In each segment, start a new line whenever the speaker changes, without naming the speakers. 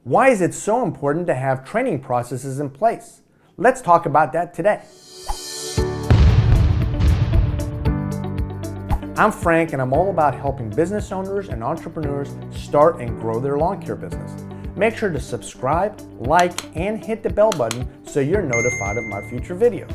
Why is it so important to have training processes in place? Let's talk about that today. I'm Frank, and I'm all about helping business owners and entrepreneurs start and grow their lawn care business. Make sure to subscribe, like, and hit the bell button so you're notified of my future videos.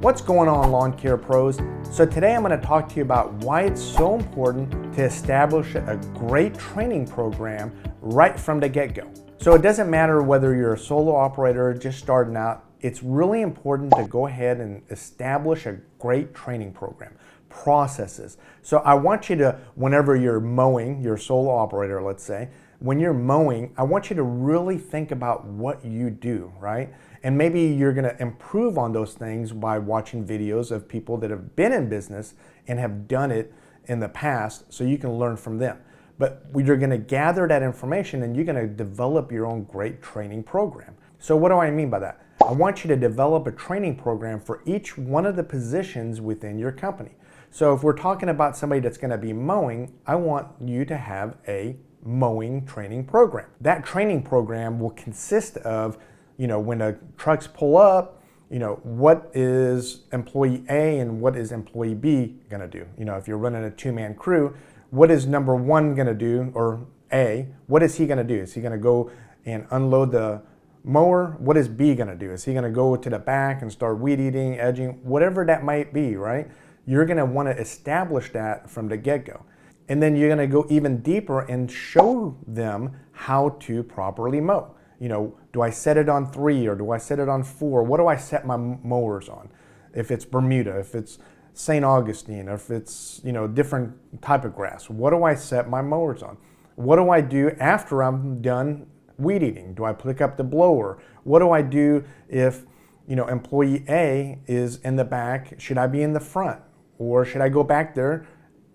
What's going on, lawn care pros? So today I'm going to talk to you about why it's so important to establish a great training program right from the get-go. So it doesn't matter whether you're a solo operator just starting out, it's really important to go ahead and establish a great training program, processes. So I want you to, whenever you're mowing, you're a solo operator, let's say, when you're mowing, I want you to really think about what you do, right? And maybe you're going to improve on those things by watching videos of people that have been in business and have done it in the past so you can learn from them. But you're going to gather that information and you're going to develop your own great training program. So what do I mean by that? I want you to develop a training program for each one of the positions within your company. So if we're talking about somebody that's going to be mowing, I want you to have a mowing training program. That training program will consist of, when the trucks pull up, what is employee A and what is employee B going to do? If you're running a two-man crew, what is number one going to do, or A, what is he going to do? Is he going to go and unload the mower? What is B going to do? Is he going to go to the back and start weed eating, edging, whatever that might be, right? You're going to want to establish that from the get-go. And then you're going to go even deeper and show them how to properly mow. Do I set it on 3 or do I set it on 4? What do I set my mowers on? If it's Bermuda, if it's St. Augustine, if it's, different type of grass, what do I set my mowers on? What do I do after I'm done weed eating? Do I pick up the blower? What do I do if, employee A is in the back? Should I be in the front? Or should I go back there?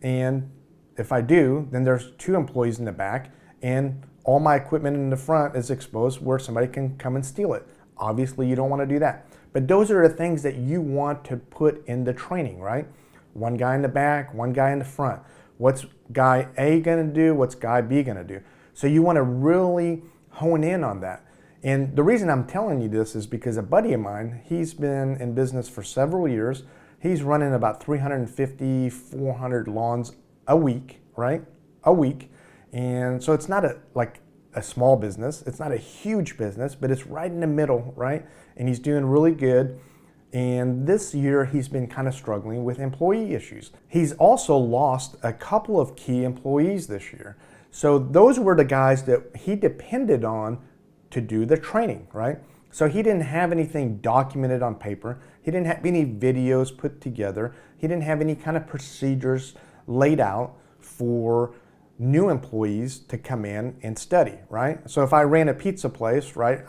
And if I do, then there's 2 employees in the back and all my equipment in the front is exposed where somebody can come and steal it. Obviously, you don't want to do that. But those are the things that you want to put in the training, right? One guy in the back, one guy in the front. What's guy A going to do? What's guy B going to do? So you want to really hone in on that. And the reason I'm telling you this is because a buddy of mine, he's been in business for several years. He's running about 350, 400 lawns a week, right? A week. And so it's not a small business. It's not a huge business, but it's right in the middle, right? And he's doing really good. And this year he's been kind of struggling with employee issues. He's also lost a couple of key employees this year. So those were the guys that he depended on to do the training, right? So he didn't have anything documented on paper. He didn't have any videos put together. He didn't have any kind of procedures laid out for new employees to come in and study, right? So if I ran a pizza place, right,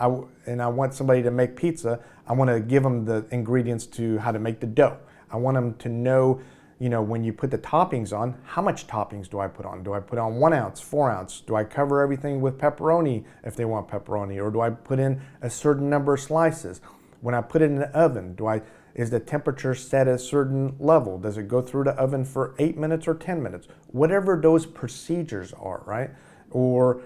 and I want somebody to make pizza, I want to give them the ingredients to how to make the dough. I want them to know, when you put the toppings on, how much toppings do I put on? Do I put on 1 ounce, 4 ounce? Do I cover everything with pepperoni if they want pepperoni? Or do I put in a certain number of slices? When I put it in the oven, is the temperature set at a certain level? Does it go through the oven for 8 minutes or 10 minutes? Whatever those procedures are, right? Or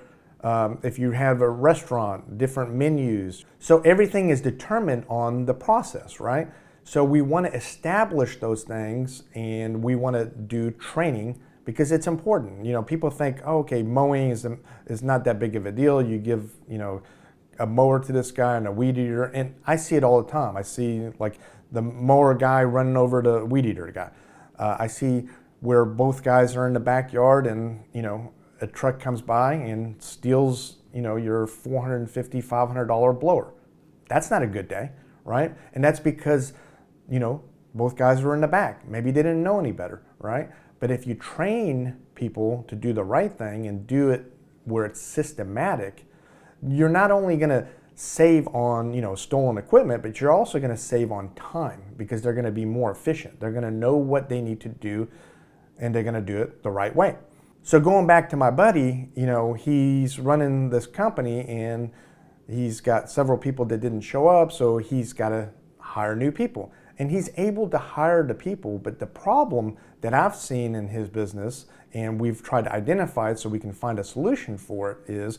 if you have a restaurant, different menus. So everything is determined on the process, right? So we want to establish those things and we want to do training because it's important. People think, oh, okay, mowing is not that big of a deal. You give, a mower to this guy and a weed eater. And I see it all the time. I see the mower guy running over the weed eater guy. I see where both guys are in the backyard and, a truck comes by and steals, your $450, $500 blower. That's not a good day, right? And that's because, both guys were in the back. Maybe they didn't know any better, right? But if you train people to do the right thing and do it where it's systematic, you're not only going to save on stolen equipment, but you're also going to save on time because they're going to be more efficient. They're going to know what they need to do and they're going to do it the right way. So going back to my buddy, he's running this company and he's got several people that didn't show up, so he's got to hire new people. And he's able to hire the people, but the problem that I've seen in his business, and we've tried to identify it so we can find a solution for it, is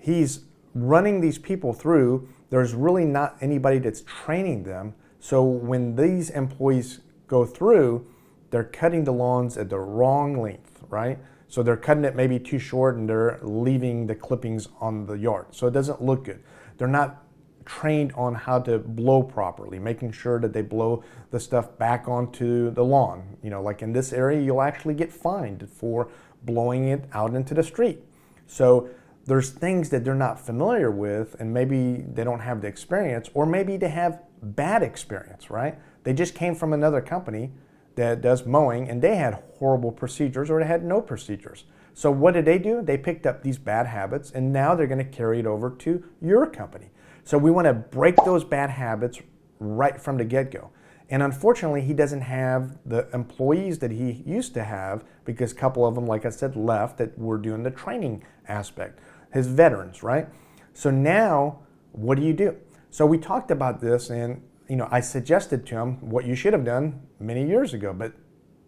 he's running these people through. There's really not anybody that's training them. So when these employees go through, they're cutting the lawns at the wrong length, right? So they're cutting it maybe too short and they're leaving the clippings on the yard. So it doesn't look good. They're not trained on how to blow properly, making sure that they blow the stuff back onto the lawn. You know, like in this area, you'll actually get fined for blowing it out into the street. So there's things that they're not familiar with, and maybe they don't have the experience, or maybe they have bad experience, right? They just came from another company that does mowing and they had horrible procedures, or they had no procedures. So what did they do? They picked up these bad habits and now they're going to carry it over to your company. So we want to break those bad habits right from the get-go. And unfortunately, he doesn't have the employees that he used to have, because a couple of them, like I said, left that were doing the training aspect, his veterans, right? So now, what do? So we talked about this, and I suggested to him what you should have done many years ago, but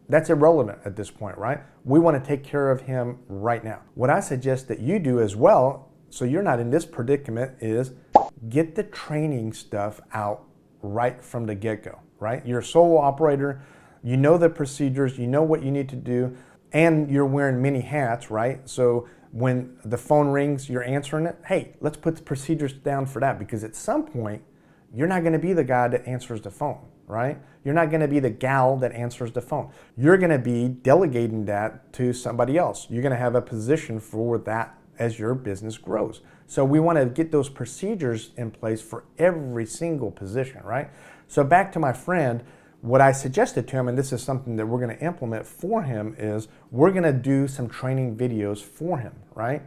that's irrelevant at this point, right? We want to take care of him right now. What I suggest that you do as well, so you're not in this predicament, is get the training stuff out right from the get-go, right? You're a solo operator, you know the procedures, you know what you need to do, and you're wearing many hats, right? So when the phone rings, you're answering it. Hey, let's put the procedures down for that, because at some point, you're not going to be the guy that answers the phone, right? You're not going to be the gal that answers the phone. You're going to be delegating that to somebody else. You're going to have a position for that as your business grows. So we want to get those procedures in place for every single position, right? So back to my friend, what I suggested to him, and this is something that we're going to implement for him, is we're going to do some training videos for him, right?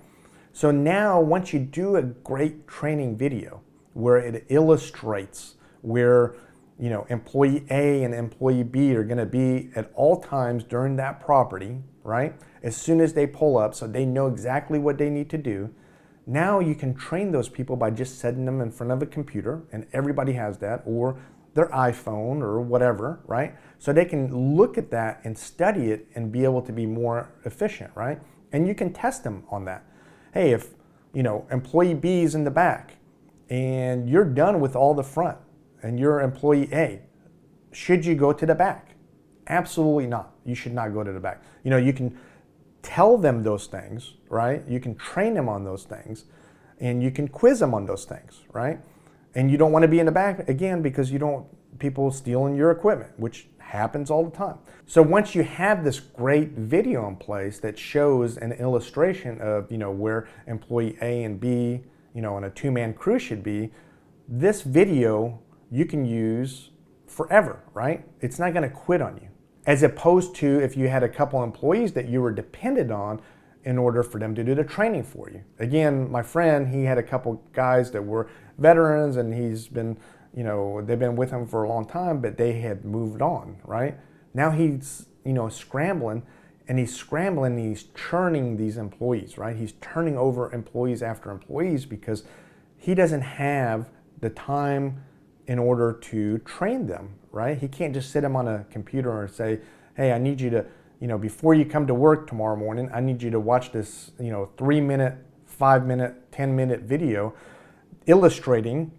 So now once you do a great training video where it illustrates where employee A and employee B are going to be at all times during that property, right? As soon as they pull up, so they know exactly what they need to do. Now you can train those people by just setting them in front of a computer, and everybody has that, or their iPhone or whatever, right? So they can look at that and study it and be able to be more efficient, right? And you can test them on that. Hey, if employee B is in the back and you're done with all the front and you're employee A, should you go to the back? Absolutely not. You should not go to the back. You can tell them those things, right? You can train them on those things, and you can quiz them on those things, right? And you don't want to be in the back, again, because you don't people stealing your equipment, which happens all the time. So once you have this great video in place that shows an illustration of where employee A and B, on a two-man crew should be, this video you can use forever, right? It's not going to quit on you. As opposed to if you had a couple employees that you were dependent on in order for them to do the training for you. Again, my friend, he had a couple guys that were veterans, and he's been, they've been with him for a long time, but they had moved on, right? Now he's, scrambling, and he's churning these employees, right? He's turning over employees after employees because he doesn't have the time in order to train them, right? He can't just sit them on a computer and say, hey, I need you to, before you come to work tomorrow morning, I need you to watch this, 3-minute, 5-minute, 10-minute video illustrating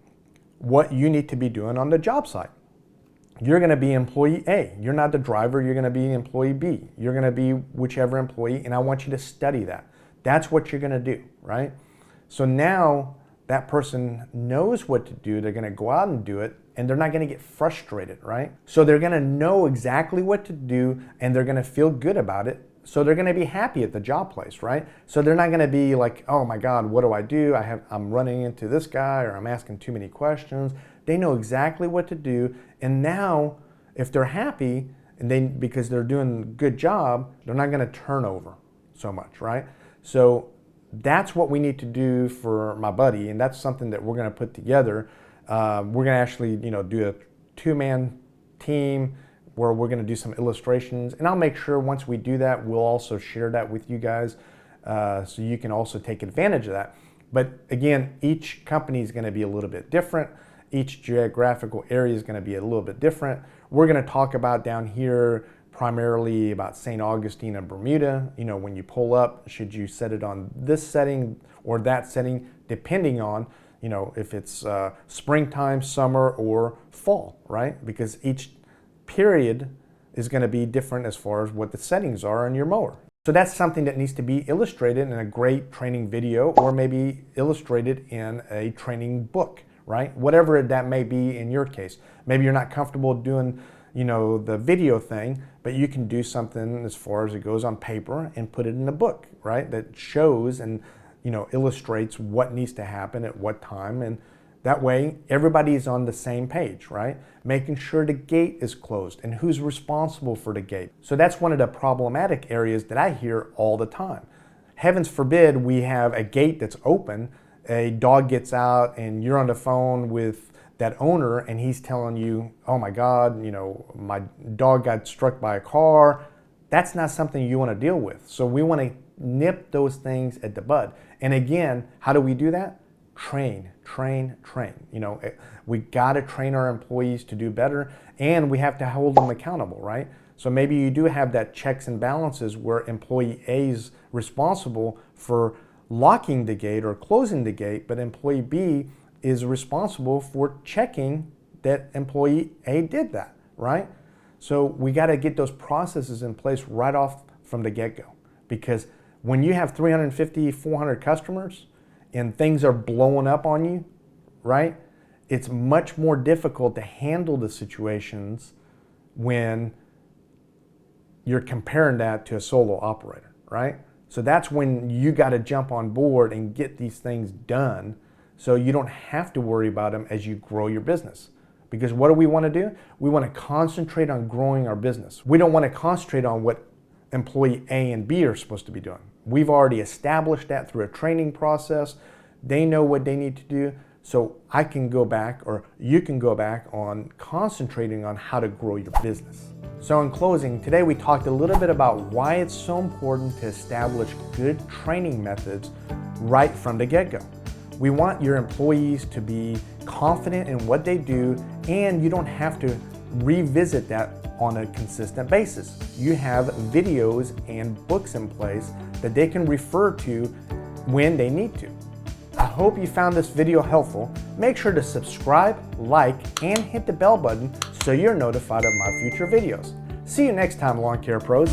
what you need to be doing on the job site. You're going to be employee A. You're not the driver. You're going to be employee B. You're going to be whichever employee, and I want you to study that. That's what you're going to do, right? So now that person knows what to do. They're going to go out and do it, and they're not going to get frustrated, right? So they're going to know exactly what to do, and they're going to feel good about it. So they're going to be happy at the job place, right? So they're not going to be like, oh my God, what do I do? I'm running into this guy, or I'm asking too many questions. They know exactly what to do. And now if they're happy and because they're doing a good job, they're not going to turn over so much, right? So that's what we need to do for my buddy. And that's something that we're going to put together. We're going to actually, do a 2-man team where we're going to do some illustrations, and I'll make sure once we do that, we'll also share that with you guys, so you can also take advantage of that. But again, each company is going to be a little bit different. Each geographical area is going to be a little bit different. We're going to talk about down here primarily about St. Augustine and Bermuda. When you pull up, should you set it on this setting or that setting, depending on, you know, if it's springtime, summer, or fall, right? Because each period is going to be different as far as what the settings are on your mower. So that's something that needs to be illustrated in a great training video, or maybe illustrated in a training book, right? Whatever that may be in your case. Maybe you're not comfortable doing, you know, the video thing, but you can do something as far as it goes on paper and put it in a book, right? That shows and, you know, illustrates what needs to happen at what time, and that way everybody's on the same page, right? Making sure the gate is closed and who's responsible for the gate. So that's one of the problematic areas that I hear all the time. Heavens forbid we have a gate that's open, a dog gets out and you're on the phone with that owner and he's telling you, oh my God, you know, my dog got struck by a car. That's not something you want to deal with. So we want to nip those things at the bud. And again, how do we do that? Train. You know, we got to train our employees to do better, and we have to hold them accountable, right? So maybe you do have that checks and balances where employee A is responsible for locking the gate or closing the gate, but employee B is responsible for checking that employee A did that, right? So we got to get those processes in place right off from the get-go, because when you have 350, 400 customers, and things are blowing up on you, right? It's much more difficult to handle the situations when you're comparing that to a solo operator, right? So that's when you got to jump on board and get these things done so you don't have to worry about them as you grow your business. Because what do we want to do? We want to concentrate on growing our business. We don't want to concentrate on what employee A and B are supposed to be doing. We've already established that through a training process. They know what they need to do. So I can go back, or you can go back on concentrating on how to grow your business. So in closing, today we talked a little bit about why it's so important to establish good training methods right from the get-go. We want your employees to be confident in what they do, and you don't have to revisit that on a consistent basis. You have videos and books in place that they can refer to when they need to. I hope you found this video helpful. Make sure to subscribe, like, and hit the bell button so you're notified of my future videos. See you next time, Lawn Care Pros.